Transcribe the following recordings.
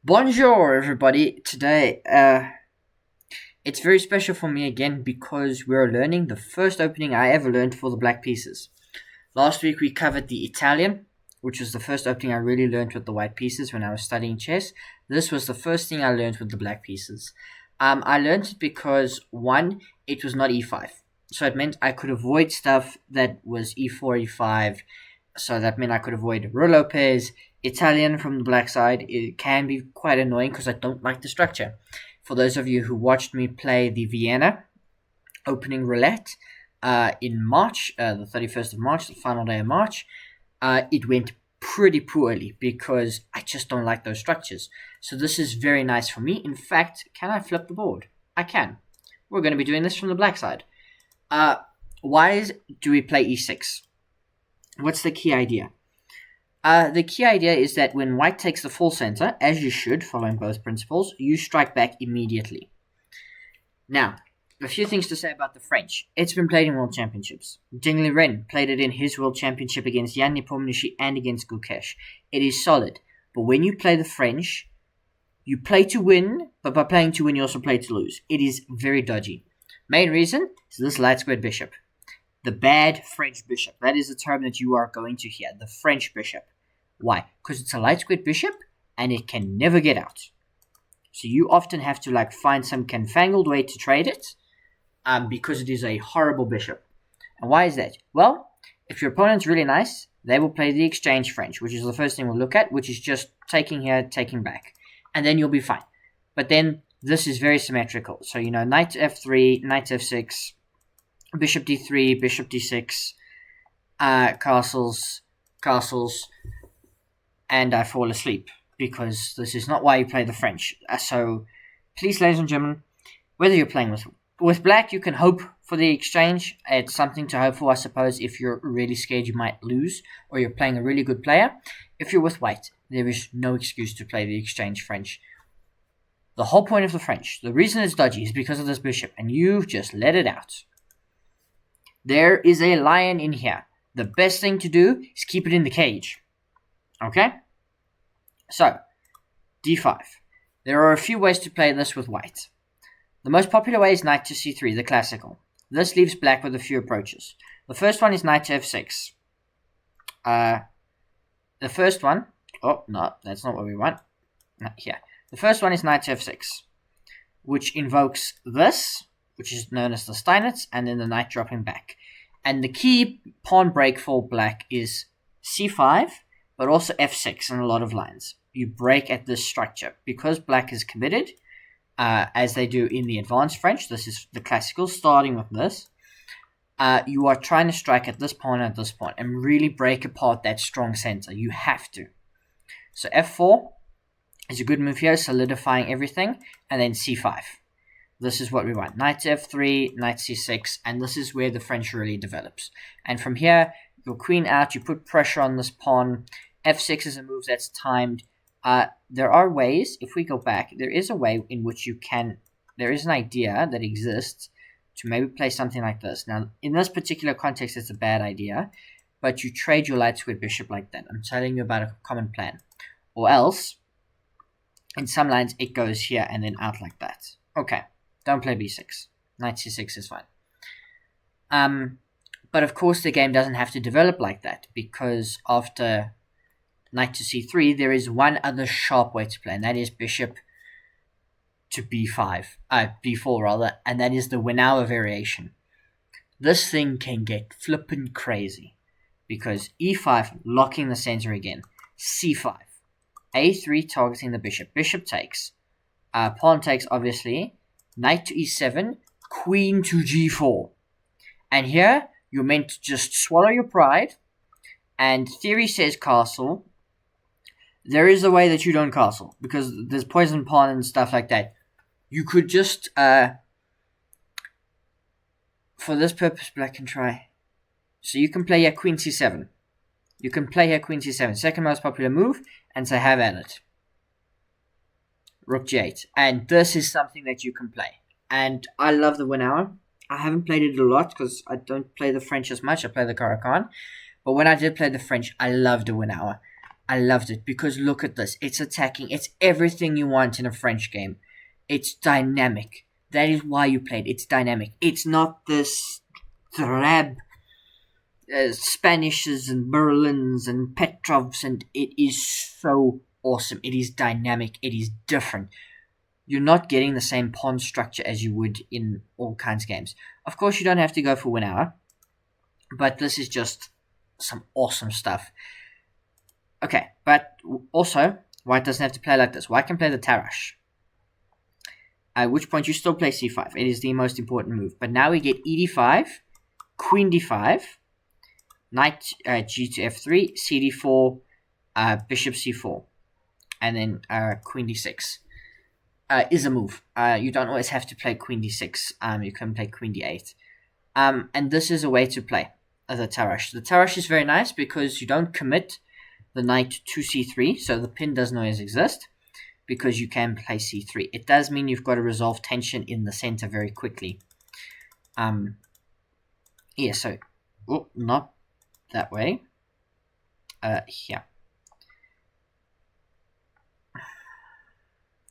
Bonjour, everybody. Today, it's very special for me again because we're learning the first opening I ever learned for the black pieces. Last week we covered the Italian, which was the first opening I really learned with the white pieces when I was studying chess. This was the first thing I learned with the black pieces. I learned it because, one, it was not e5. So it meant I could avoid stuff that was e4, e5. So that meant I could avoid Roux Lopez, Italian from the black side. It can be quite annoying because I don't like the structure. For those of you who watched me play the Vienna opening roulette in March, the 31st of March, the final day of March, it went pretty poorly because I just don't like those structures. So this is very nice for me. In fact, can I flip the board? I can. We're going to be doing this from the black side. Why do we play e6? What's the key idea? The key idea is that when white takes the full center, as you should, following both principles, you strike back immediately. Now, a few things to say about the French. It's been played in World Championships. Ding Liren played it in his World Championship against Jan Nepomniachtchi and against Gukesh. It is solid. But when you play the French, you play to win, but by playing to win, you also play to lose. It is very dodgy. Main reason is this light squared bishop. The bad French bishop. That is the term that you are going to hear. The French bishop. Why? Because it's a light squared bishop and it can never get out. So you often have to find some confangled way to trade it because it is a horrible bishop. And why is that? Well, if your opponent's really nice, they will play the exchange French, which is the first thing we'll look at, which is just taking here, taking back. And then you'll be fine. But then this is very symmetrical. So, knight f3, knight f6, bishop d3, bishop d6, castles, and I fall asleep because this is not why you play the French. So, please, ladies and gentlemen, whether you're playing with black, you can hope for the exchange. It's something to hope for, I suppose, if you're really scared you might lose or you're playing a really good player. If you're with white, there is no excuse to play the exchange French. The whole point of the French, the reason it's dodgy is because of this bishop, and you've just let it out. There is a lion in here. The best thing to do is keep it in the cage. Okay? So, d5. There are a few ways to play this with white. The most popular way is knight to c3, the classical. This leaves black with a few approaches. The first one is knight to f6. The first one... Oh, no, that's not what we want. Not here. The first one is knight to f6, which invokes this, which is known as the Steinitz, and then the knight dropping back. And the key pawn break for black is c5, but also f6 in a lot of lines. You break at this structure. Because black is committed, as they do in the advanced French, this is the classical, starting with this, you are trying to strike at this pawn and at this pawn, and really break apart that strong center. You have to. So f4 is a good move here, solidifying everything, and then c5. This is what we want. Knight to f3, knight c6, and this is where the French really develops. And from here, your queen out, you put pressure on this pawn. f6 is a move that's timed. There are ways, if we go back, there is a way in which there is an idea that exists to maybe play something like this. Now, in this particular context, it's a bad idea, but you trade your light squared bishop like that. I'm telling you about a common plan. Or else, in some lines, it goes here and then out like that. Okay. Don't play b6. Knight c6 is fine. But of course the game doesn't have to develop like that, because after knight to c3 there is one other sharp way to play, and that is bishop to b4 rather, and that is the Winauer variation. This thing can get flippin' crazy, because e5 locking the center again, c5, a3 targeting the bishop takes, pawn takes obviously, knight to e7, queen to g4. And here, you're meant to just swallow your pride, and theory says castle. There is a way that you don't castle, because there's poison pawn and stuff like that. You could just, for this purpose, black can try. So you can play here queen c7. You can play here queen c7, second most popular move, and say have at it. Rook g8. And this is something that you can play. And I love the Winauer. I haven't played it a lot because I don't play the French as much. I play the Caracan. But when I did play the French, I loved the Winauer. I loved it because look at this. It's attacking. It's everything you want in a French game. It's dynamic. That is why you played. It's dynamic. It's not this drab Spanishes and Berlins and Petrovs, and it is so awesome. It is dynamic. It is different. You're not getting the same pawn structure as you would in all kinds of games. Of course, you don't have to go for 1 hour, but this is just some awesome stuff. Okay, but also, white doesn't have to play like this. White can play the Tarrasch. At which point you still play c5. It is the most important move. But now we get ed5, queen d5, knight g to f3, cd4, bishop c4, and then queen d6 is a move. You don't always have to play queen d6. You can play queen d8. And this is a way to play the Tarrasch. The Tarrasch is very nice because you don't commit the knight to c3, so the pin doesn't always exist, because you can play c3. It does mean you've got to resolve tension in the center very quickly. Yeah, so, not that way. Here.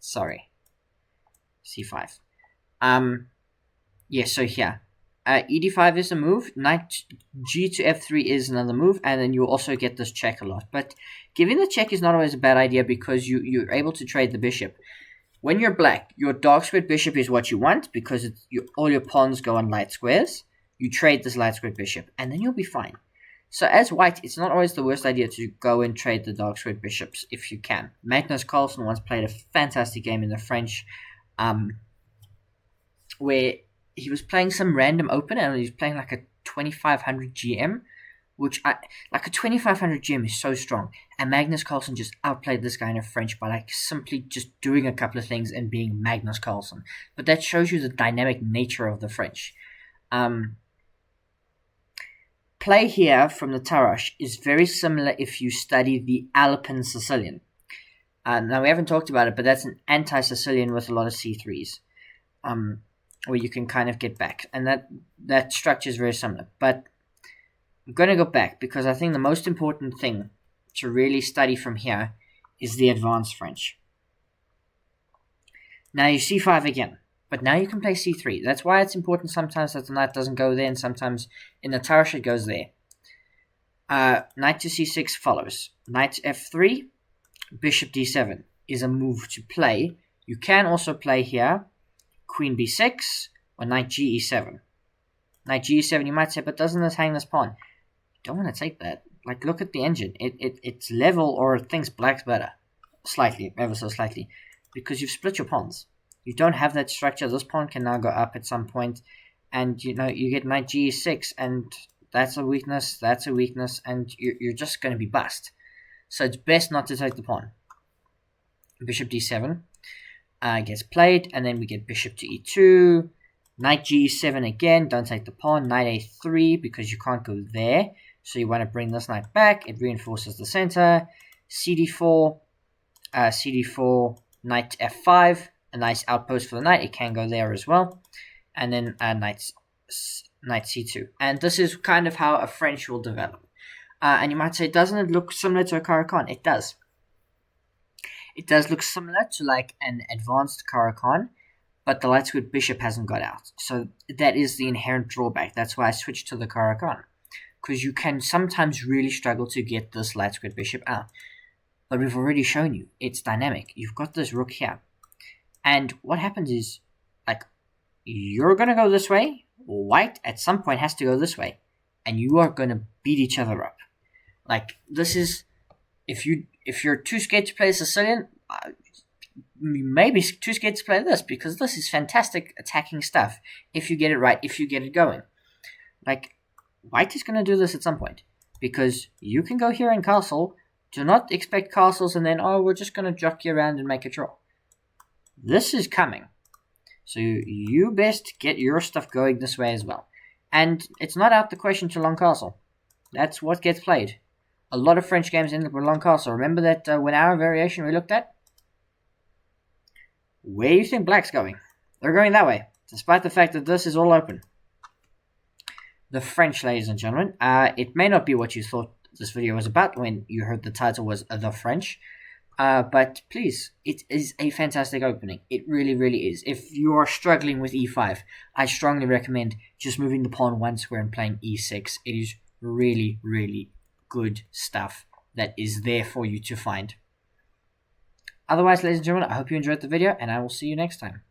Sorry. c5. Yeah, so here. ed5 is a move, knight g to f3 is another move, and then you also get this check a lot. But giving the check is not always a bad idea because you're able to trade the bishop. When you're black, your dark squared bishop is what you want because all your pawns go on light squares. You trade this light squared bishop, and then you'll be fine. So as white, it's not always the worst idea to go and trade the dark squared bishops if you can. Magnus Carlsen once played a fantastic game in the French, where he was playing some random opener, and he was playing like a 2500 GM, which like a 2500 GM is so strong. And Magnus Carlsen just outplayed this guy in a French by like simply just doing a couple of things and being Magnus Carlsen. But that shows you the dynamic nature of the French. Play here from the Tarrasch is very similar if you study the Alpine Sicilian. Now we haven't talked about it, but that's an anti-Sicilian with a lot of c3s. Where you can kind of get back. And that structure is very similar. But I'm going to go back because I think the most important thing to really study from here is the advanced French. Now you c5 again. But now you can play c3. That's why it's important sometimes that the knight doesn't go there, and sometimes in the Tarrasch it goes there. Knight to c6 follows. Knight to f3, bishop d7 is a move to play. You can also play here queen b6 or knight ge7. Knight ge7, you might say, but doesn't this hang this pawn? You don't want to take that. Like, look at the engine. It's level, or it thinks black's better. Slightly, ever so slightly. Because you've split your pawns. You don't have that structure. This pawn can now go up at some point, and you get knight ge6, and that's a weakness, and you're just going to be bust. So it's best not to take the pawn. Bishop d7 gets played, and then we get bishop to e2, knight ge7 again, don't take the pawn, knight a3 because you can't go there, so you want to bring this knight back, it reinforces the center, cd4, knight f5, a nice outpost for the knight, it can go there as well, and then knight c2. And this is kind of how a French will develop. And you might say, doesn't it look similar to a Caro-Kann? It does. It does look similar to like an advanced Caro-Kann, but the light squared bishop hasn't got out. So that is the inherent drawback. That's why I switched to the Caro-Kann, because you can sometimes really struggle to get this light squared bishop out. But we've already shown you, it's dynamic. You've got this rook here. And what happens is, like, you're going to go this way, white at some point has to go this way, and you are going to beat each other up. Like, this is, if you're too scared to play Sicilian, you may be too scared to play this, because this is fantastic attacking stuff, if you get it right, if you get it going. Like, white is going to do this at some point, because you can go here and castle. Do not expect castles and then, oh, we're just going to jockey around and make a draw. This is coming. So you best get your stuff going this way as well. And it's not out the question to long castle. That's what gets played. A lot of French games end up with long castle. Remember that 1 hour variation we looked at? Where do you think black's going? They're going that way, despite the fact that this is all open. The French, ladies and gentlemen. It may not be what you thought this video was about when you heard the title was The French. But please, it is a fantastic opening. It really, really is. If you are struggling with e5, I strongly recommend just moving the pawn one square and playing e6. It is really, really good stuff that is there for you to find. Otherwise, ladies and gentlemen, I hope you enjoyed the video, and I will see you next time.